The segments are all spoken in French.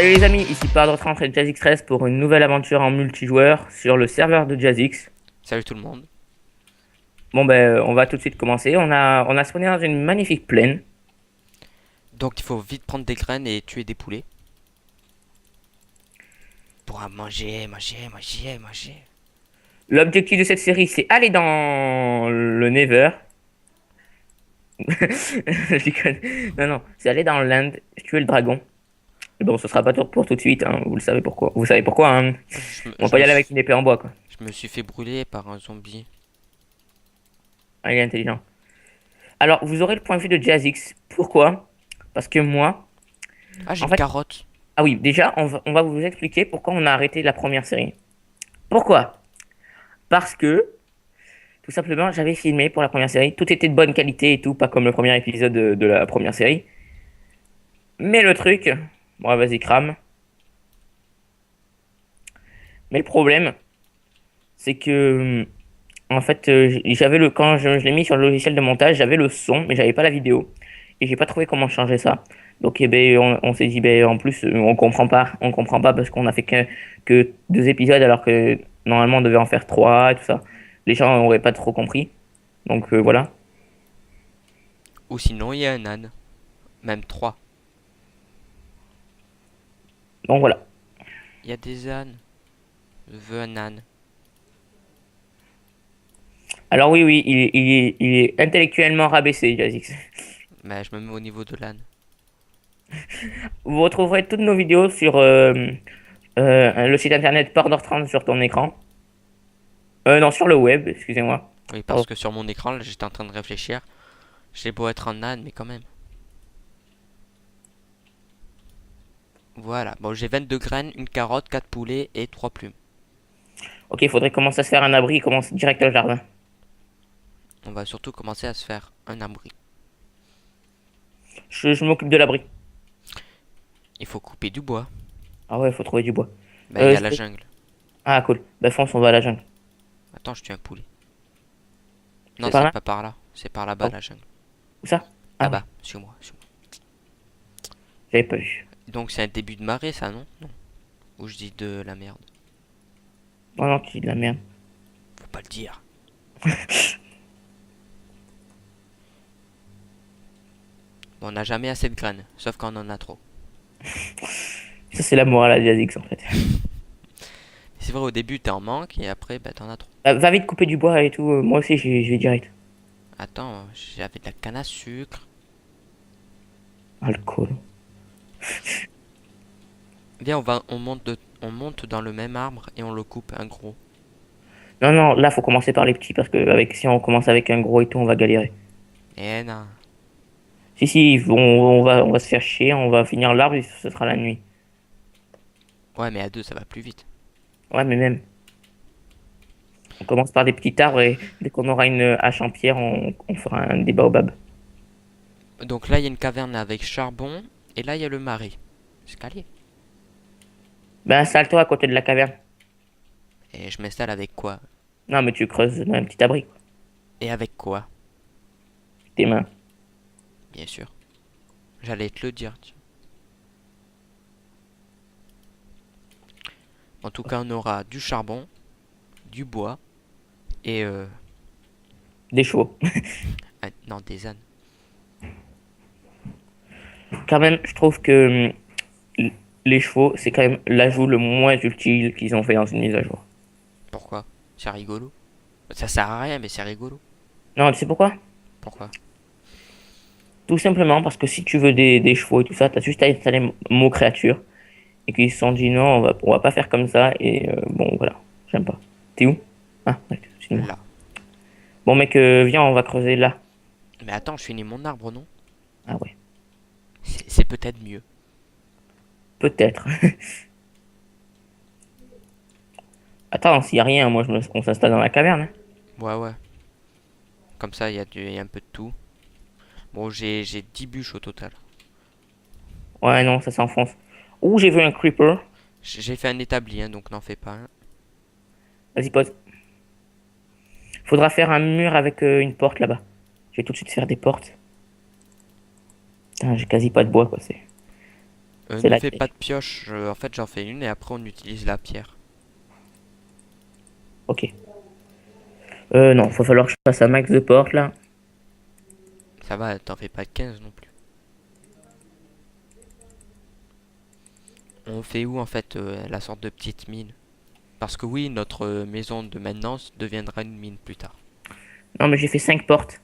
Salut les amis, ici Pardre30 et JazzX13 pour une nouvelle aventure en multijoueur sur le serveur de JazzX. Salut tout le monde. Bon ben on va tout de suite commencer. On a spawné dans une magnifique plaine. Donc il faut vite prendre des graines et tuer des poulets. Pour manger. L'objectif de cette série c'est aller dans le Nether. Je déconne. Non non, c'est aller dans l'Inde, tuer le dragon. Bon, ce sera pas pour tout de suite, hein. Vous le savez pourquoi. Vous savez pourquoi, hein. Je me, On va je pas y me aller avec suis, une épée en bois quoi. je me suis fait brûler par un zombie. Ah, il est intelligent. Alors vous aurez le point de vue de JazzX. Pourquoi? Parce que moi, Ah, j'ai en une fait, carotte. ah oui, déjà on va vous expliquer pourquoi on a arrêté la première série. Pourquoi? Parce que, tout simplement, j'avais filmé pour la première série. Tout était de bonne qualité et tout, pas comme le premier épisode de la première série. Mais le truc, bon, vas-y, crame. Mais le problème, c'est que, en fait, j'avais quand je l'ai mis sur le logiciel de montage, j'avais le son, mais j'avais pas la vidéo. Et j'ai pas trouvé comment changer ça. Donc, eh ben, on s'est dit, ben, en plus, on comprend pas parce qu'on a fait que deux épisodes alors que normalement on devait en faire trois et tout ça. Les gens n'auraient pas trop compris. Donc, voilà. Ou sinon, il y a un âne. Même trois. Donc, voilà. Il y a des ânes. Je veux un âne. Alors oui, oui, il est intellectuellement rabaissé, Jazix. Mais je me mets au niveau de l'âne. Vous retrouverez toutes nos vidéos sur le site internet Pardor30 sur ton écran. Non, sur le web, excusez-moi. Oui, Pardon. parce que sur mon écran, là, j'étais en train de réfléchir. J'ai beau être un âne, mais quand même. Voilà. Bon, j'ai 22 graines, une carotte, 4 poulets et 3 plumes. Ok, il faudrait commencer à se faire un abri, commence direct au jardin. On va surtout commencer à se faire un abri. Je m'occupe de l'abri. Il faut couper du bois. Ah ouais, il faut trouver du bois. Ben, il y a la Je- jungle. Ah cool, bah fonce, on va à la jungle. Attends, je tue un poulet. C'est Non, par c'est là? pas par là. C'est par Ah, là-bas, la jungle. où ça? Ah ouais, Là-bas, suis-moi, suis-moi. j'avais pas vu. Donc c'est un début de marée, ça, non? Non. Ou je dis de la merde. Oh non, tu dis de la merde. Faut pas le dire. Bon, on n'a jamais assez de graines, sauf quand on en a trop. Ça, c'est la morale à Jazix en fait. C'est vrai, au début, t'es en manque, et après, bah, t'en as trop. Va vite couper du bois et tout. Moi aussi, je vais direct. Attends, j'avais de la canne à sucre. Alcool. Viens, on monte dans le même arbre et on le coupe, un gros. Non, non, là, faut commencer par les petits parce que si on commence avec un gros et tout, on va galérer. Eh non. Si, si, on va se faire chier, on va finir l'arbre et ce sera la nuit. Ouais, mais à deux, ça va plus vite. Ouais, mais même, on commence par des petits arbres et dès qu'on aura une hache en pierre, on fera un des baobabs. Donc là, il y a une caverne avec charbon, et là, il y a le marais. Escalier. Ben, installe-toi à côté de la caverne. Et je m'installe avec quoi? Non, mais tu creuses un petit abri, quoi. Et avec quoi? Tes mains. Bien sûr. J'allais te le dire, tiens. En tout cas, on aura du charbon, du bois, et Des chevaux. non, des ânes. Quand même, je trouve que les chevaux, c'est quand même l'ajout le moins utile qu'ils ont fait dans une mise à jour. Pourquoi? C'est rigolo. Ça sert à rien, mais c'est rigolo. Non, tu sais pourquoi? Pourquoi? Tout simplement parce que si tu veux des chevaux et tout ça, t'as juste à installer mot créature. Et qu'ils se sont dit non, on va pas faire comme ça. Et bon, voilà, j'aime pas. T'es où? Ah, ouais, excuse-moi. Là. Bon, mec, viens, on va creuser là. Mais attends, je finis mon arbre, non? Ah ouais, C'est peut-être mieux. peut-être. Attends, s'il y a rien, on s'installe dans la caverne, hein. Ouais, ouais. Comme ça, il y a un peu de tout. Bon, j'ai 10 bûches au total. Ouais, non, ça s'enfonce. Ouh, j'ai vu un creeper. J'ai fait un établi, hein, donc n'en fais pas un. Vas-y, pose. Faudra faire un mur avec une porte là-bas. Je vais tout de suite faire des portes. Putain, j'ai quasi pas de bois, quoi. C'est. C'est Ne la fais pas crèche. de pioche. En fait, j'en fais une et après on utilise la pierre. Ok. Non, va falloir que je fasse un max de portes là. Ça va, t'en fais pas 15 non plus. On fait où en fait la sorte de petite mine? Parce que oui, notre maison de maintenance deviendra une mine plus tard. Non, mais j'ai fait 5 portes.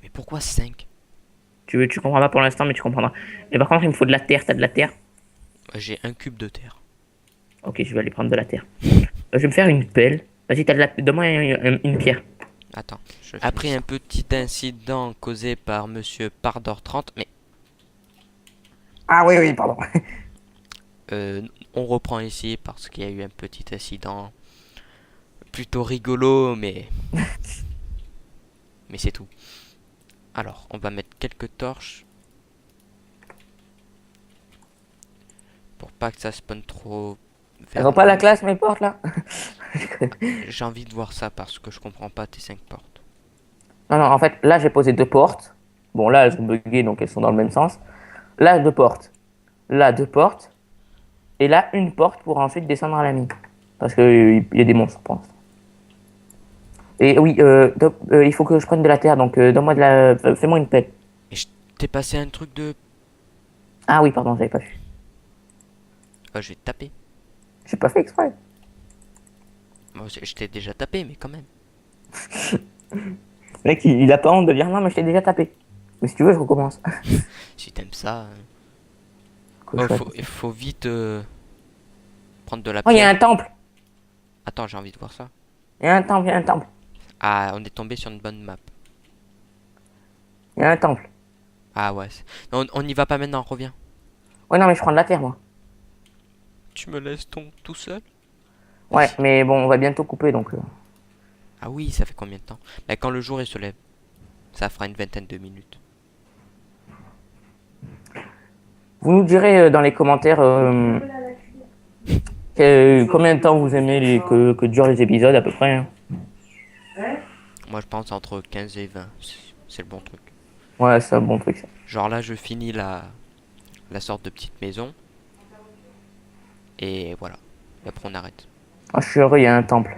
Mais pourquoi 5? Tu comprends pas pour l'instant, mais tu comprendras. Mais par contre, il me faut de la terre. T'as de la terre? J'ai un cube de terre. Ok, je vais aller prendre de la terre. Je vais me faire une pelle. Vas-y, t'as de la... Donne-moi une pierre. Attends. Je finis Après un ça. petit incident causé par Monsieur Pardor 30, mais Ah oui, oui, pardon. euh, on reprend ici parce qu'il y a eu un petit incident plutôt rigolo, mais c'est tout. Alors, on va mettre quelques torches pour pas que ça spawn trop Elles vers ont pas la nous. classe, mes portes là? J'ai envie de voir ça parce que je comprends pas tes 5 portes. Non, non, en fait, là, j'ai posé 2 portes. Bon, là, elles sont buggées, donc elles sont dans le même sens. Là, 2 portes. Là, 2 portes. Et là, une porte pour ensuite descendre à la mine. Parce qu'il y a des monstres pour l'instant. Et oui, il faut que je prenne de la terre, donc donne-moi de la... Fais-moi une pelle. Et je t'ai passé un truc de... Ah oui, pardon, j'avais pas vu. Oh, je vais te taper. J'ai pas fait exprès. Moi, je t'ai déjà tapé, mais quand même. Le mec, il a pas honte de dire non, mais je t'ai déjà tapé. Mais si tu veux, je recommence. Si t'aimes ça... Quoi, Oh, chouette. il faut vite prendre de la Oh, il y a pierre. un temple. Attends, j'ai envie de voir ça. Il y a un temple, il y a un temple. Ah, on est tombé sur une bonne map. Il y a un temple. Ah ouais. Non, on n'y va pas maintenant, reviens. Ouais, non, mais je prends de la terre, moi. Tu me laisses tout seul? Ouais, Merci. mais bon, on va bientôt couper, donc... Ah oui, ça fait combien de temps? Bah, quand le jour il se lève, ça fera une vingtaine de minutes. Vous nous direz dans les commentaires combien de temps vous aimez que durent les épisodes, à peu près, hein. Moi, je pense entre 15 et 20. C'est le bon truc. Ouais, c'est un bon truc, ça. Genre là, je finis la sorte de petite maison. Et voilà. Et après, on arrête. Ah, je suis heureux, il y a un temple.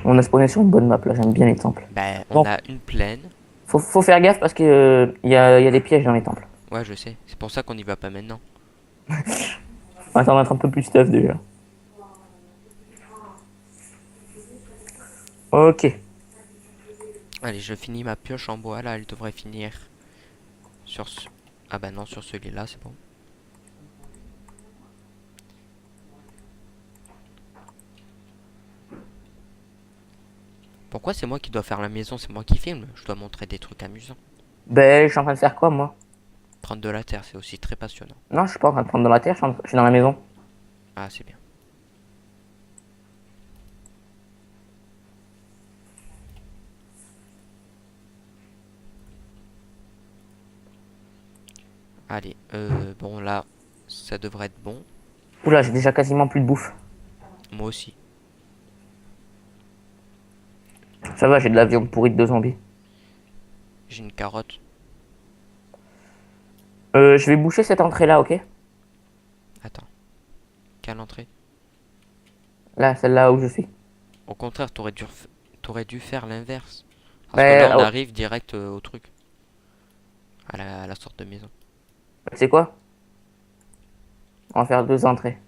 On a spawné sur une bonne map, là, j'aime bien les temples. Bah, on Bon, a une plaine. faut faire gaffe parce que il y a des pièges dans les temples. Ouais, je sais. C'est pour ça qu'on n'y va pas maintenant. On va s'en mettre un peu plus stuff, déjà. Ok. Allez, je finis ma pioche en bois. Là, elle devrait finir sur ce... Ah bah non, sur celui-là, c'est bon. Pourquoi c'est moi qui dois faire la maison? C'est moi qui filme. Je dois montrer des trucs amusants. Ben, je suis en train de faire quoi, moi? Prendre de la terre, c'est aussi très passionnant. Non, je suis pas en train de prendre de la terre, je suis dans la maison. Ah, c'est bien. Allez, bon là, ça devrait être bon. Oula, j'ai déjà quasiment plus de bouffe. Moi aussi. Ça va, j'ai de la viande pourrie de zombies. J'ai une carotte. Je vais boucher cette entrée-là, ok? Attends, quelle entrée? Là, celle-là où je suis. Au contraire, t'aurais dû faire l'inverse. Parce que là, Ben, on oh, arrive direct au truc. À la sorte de maison. tu sais quoi? On va faire 2 entrées.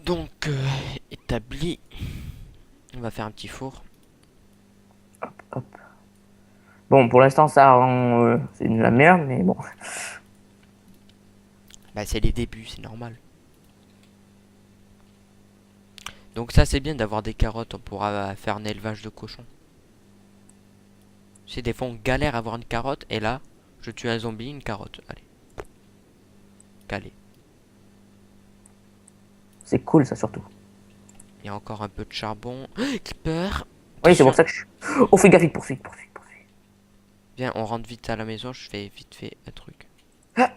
Donc, établi. On va faire un petit four. Hop. Bon, pour l'instant, ça rend... c'est de la merde, mais bon. Bah, c'est les débuts, c'est normal. Donc ça, c'est bien d'avoir des carottes. On pourra faire un élevage de cochons. C'est des fois, on galère à avoir une carotte. Et là, je tue un zombie, une carotte. Allez. Calé. C'est cool, ça, surtout. Il y a encore un peu de charbon. Creeper. Oui, c'est pour Attention. ça que je... Oh, fais gaffe, il poursuit, poursuit, poursuit. Viens, on rentre vite à la maison. Je fais vite fait un truc. Ah,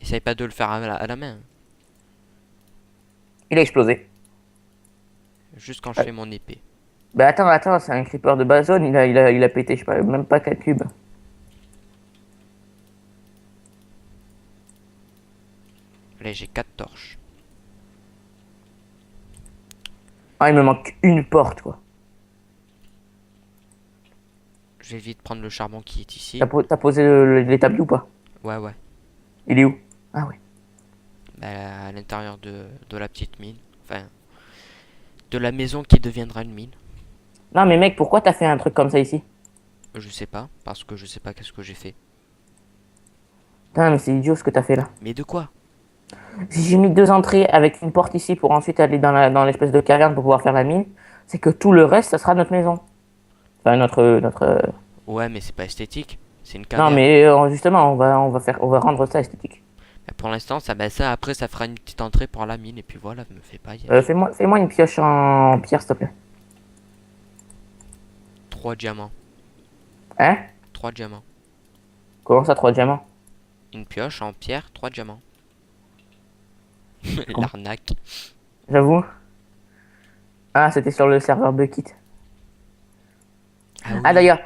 Essaye pas de le faire à la main. il a explosé. Juste quand je Ouais. fais mon épée. Bah attends, c'est un creeper de base zone, il a pété, je sais pas, même pas 4 cubes. Allez, j'ai 4 torches. Ah, il me manque une porte, quoi. Je vais vite prendre le charbon qui est ici. T'as posé l'établi ou pas? Ouais, ouais. Il est où? Ah ouais. Bah, à l'intérieur de la petite mine. Enfin, de la maison qui deviendra une mine. Non mais mec, pourquoi t'as fait un truc comme ça ici? Je sais pas, parce que je sais pas qu'est-ce que j'ai fait. Putain, mais c'est idiot ce que t'as fait là. Mais de quoi? Si j'ai mis deux entrées avec une porte ici pour ensuite aller dans l'espèce de caverne pour pouvoir faire la mine, c'est que tout le reste, ça sera notre maison. Enfin, Ouais, mais c'est pas esthétique. C'est une Non, caverne. mais justement, on va rendre ça esthétique. Bah, pour l'instant, ça après, ça fera une petite entrée pour la mine. Et puis voilà, me fais pas. Fais-moi une pioche en pierre, s'il te plaît. 3 diamants. Hein? 3 diamants. Comment ça, 3 diamants? Une pioche en pierre, 3 diamants. Je comprends. L'arnaque. J'avoue. Ah, c'était sur le serveur Bukkit. Ah Ah, oui. d'ailleurs,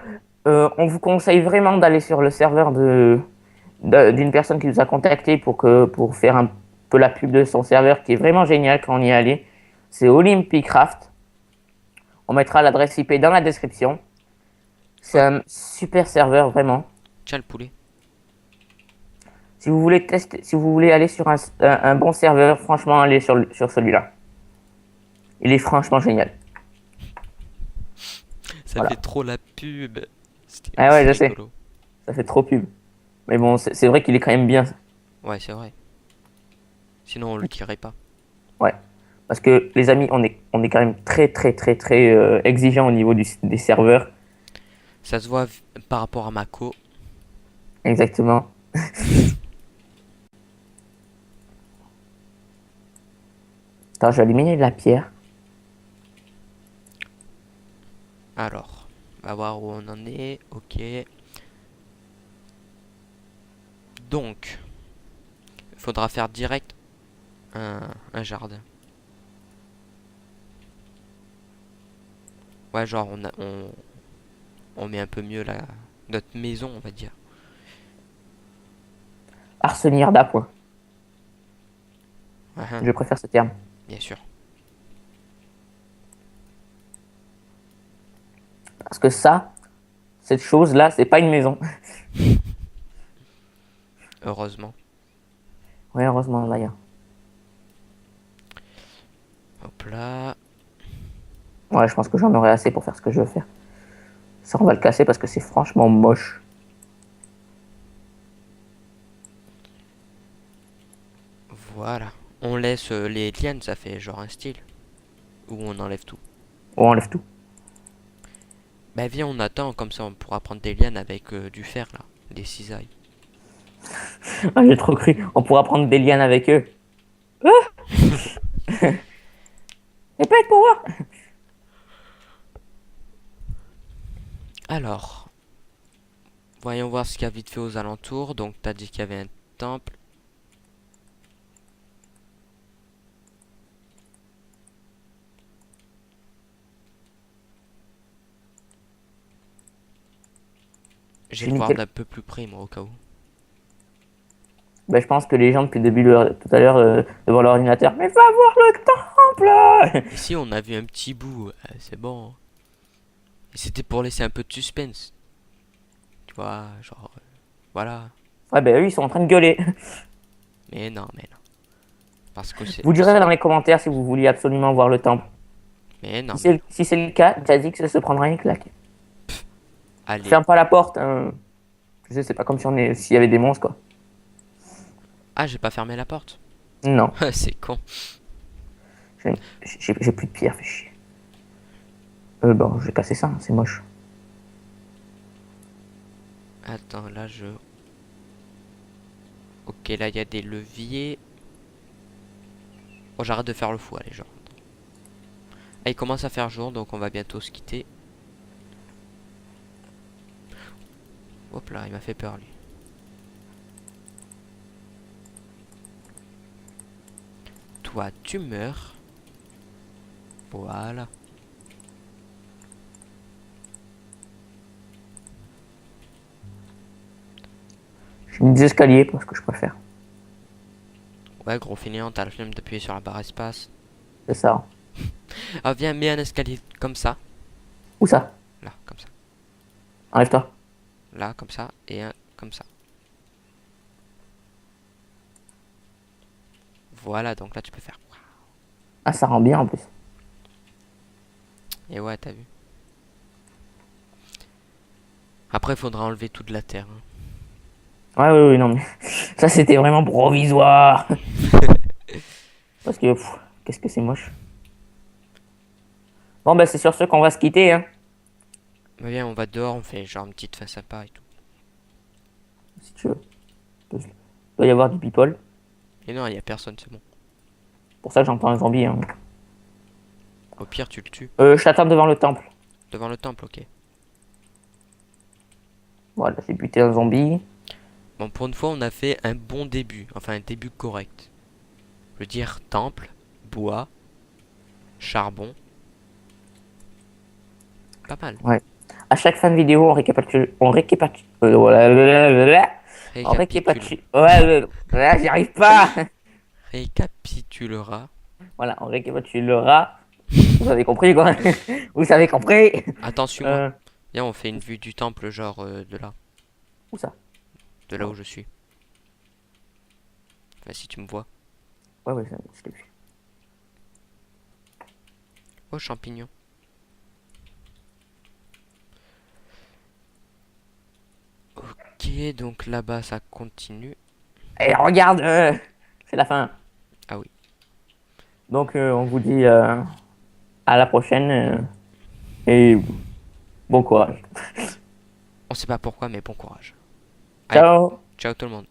on vous conseille vraiment d'aller sur le serveur d'une personne qui nous a contacté pour faire un peu la pub de son serveur, qui est vraiment génial quand on y est allé. C'est Olympicraft. On mettra l'adresse IP dans la description. C'est Ouais, un super serveur, vraiment. tiens le poulet. Si vous voulez tester, si vous voulez aller sur un bon serveur, franchement, allez sur celui-là. Il est franchement génial. Ça Voilà. fait trop la pub. Ah ouais, C'est je sais. rigolo. Ça fait trop pub. Mais bon, c'est vrai qu'il est quand même bien. Ouais, c'est vrai. Sinon, on le dirait pas. Ouais. Parce que les amis, on est quand même très exigeant au niveau des serveurs. Ça se voit par rapport à ma co. Exactement. Attends, je vais éliminer de la pierre. Alors, on va voir où on en est. Ok. Donc, il faudra faire direct un jardin. Ouais, genre, on met un peu mieux notre maison, on va dire. Arsenière d'appoint. Ah, ah, Je préfère ce terme. bien sûr. Parce que ça, cette chose-là, c'est pas une maison. Heureusement. Ouais, heureusement d'ailleurs. Hop là. Ouais, je pense que j'en aurai assez pour faire ce que je veux faire. Ça, on va le casser parce que c'est franchement moche. Voilà. On laisse les lianes, ça fait genre un style. Ou on enlève tout. On enlève tout. Bah viens, on attend, comme ça on pourra prendre des lianes avec du fer là. Des cisailles. Ah, j'ai trop cru. On pourra prendre des lianes avec eux. Et pas être pour voir. Alors, voyons voir ce qu'il y a vite fait aux alentours. Donc t'as dit qu'il y avait un temple. Je vais J'ai le mis voir quel... d'un peu plus près moi au cas où. Bah, je pense que les gens depuis le début, tout à l'heure, devant l'ordinateur. Mais va voir le temple! Ici on a vu un petit bout, c'est bon. Et c'était pour laisser un peu de suspense. Tu vois, genre, voilà. Ouais, bah eux, ils sont en train de gueuler. Mais non, mais non. Parce que c'est... Vous direz dans les commentaires si vous vouliez absolument voir le temple. Mais non, Si mais c'est non. si c'est le cas, Jazix se prendra une claque. Allez. Ferme pas la porte, hein. Tu sais, c'est pas comme si s'il y avait des monstres, quoi. Ah, j'ai pas fermé la porte. Non, C'est con. j'ai plus de pierre, fais chier. Bon, je vais casser ça, hein, c'est moche. Attends, là je... Ok, là il y a des leviers. Bon, j'arrête de faire le fou, allez, genre. Ah, il commence à faire jour, donc on va bientôt se quitter. Hop là, il m'a fait peur, lui. Toi, tu meurs. Voilà. des escaliers, parce que je préfère. Ouais, gros fainéant, t'as la flemme d'appuyer sur la barre espace. C'est ça. Ah, viens, mets un escalier comme ça. Où ça? Là, comme ça. Enlève-toi. Là, comme ça. Et un comme ça. Voilà, donc là, tu peux faire. Ah, ça rend bien en plus. Et ouais, t'as vu. Après, il faudra enlever toute la terre, hein. Ouais, ouais, ouais, non, mais ça c'était vraiment provisoire. Parce que, qu'est-ce que c'est moche. Bon, bah, c'est sur ce qu'on va se quitter, hein, Mais viens, on va dehors, on fait genre une petite face à pas et tout. si tu veux. Il doit y avoir du people. Et non, il y a personne, c'est bon. Pour ça, j'entends un zombie, hein. Au pire, tu le tues. Je t'attends devant le temple. Devant le temple, ok. Voilà, j'ai buté un zombie. Bon, pour une fois, on a fait un bon début. Enfin, un début correct. Je veux dire, temple, bois, charbon. Pas mal. Ouais. À chaque fin de vidéo, on récapitule. Voilà. On Récapitule. récapitule. Ouais, j'y arrive pas. Récapitulera. Voilà, on récapitulera. Vous avez compris, quoi. Vous avez compris. Attends, suis-moi. Euh, Viens, on fait une vue du temple, genre de là. Où ça? De là où je suis. Enfin, si tu me vois. Ouais, ouais, je l'ai vu. Oh, champignon. Ok, donc là-bas, ça continue. Et regarde, c'est la fin. Ah oui. Donc, on vous dit à la prochaine et bon courage. On sait pas pourquoi, mais bon courage. Allez, Ciao! ciao tout le monde.